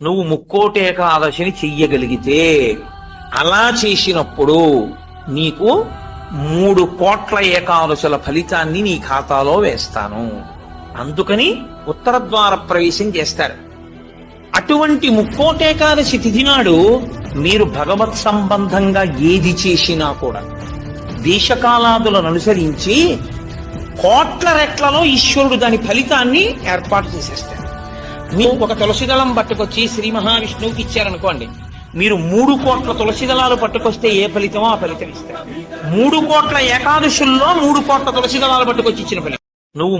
నువ్వు ముక్కోటి ఏకాదశిని చెయ్యగలిగితే, అలా చేసినప్పుడు నీకు 3 కోట్ల ఏకాదశుల ఫలితాన్ని నీ ఖాతాలో వేస్తాను. అందుకని ఉత్తర ద్వార ప్రవేశం చేస్తారు. అటువంటి ముక్కోటేకాదశి తిథి నాడు మీరు భగవత్ సంబంధంగా ఏది చేసినా కూడా దేశకాలాదులను అనుసరించి కోట్ల రెట్లలో ఈశ్వరుడు దాని ఫలితాన్ని ఏర్పాటు చేసేస్తాడు. మీరు ఒక తులసిదళం పట్టుకొచ్చి శ్రీ మహావిష్ణువుకి ఇచ్చారనుకోండి, మీరు 3 కోట్ల తులసిదళాలు పట్టుకొస్తే ఏ ఫలితమో ఆ ఫలితం ఇస్తారు. 3 కోట్ల ఏకాదశుల్లో 3 కోట్ల తులసిదళాలు పట్టుకొచ్చి ఇచ్చిన ఫలితం. నువ్వు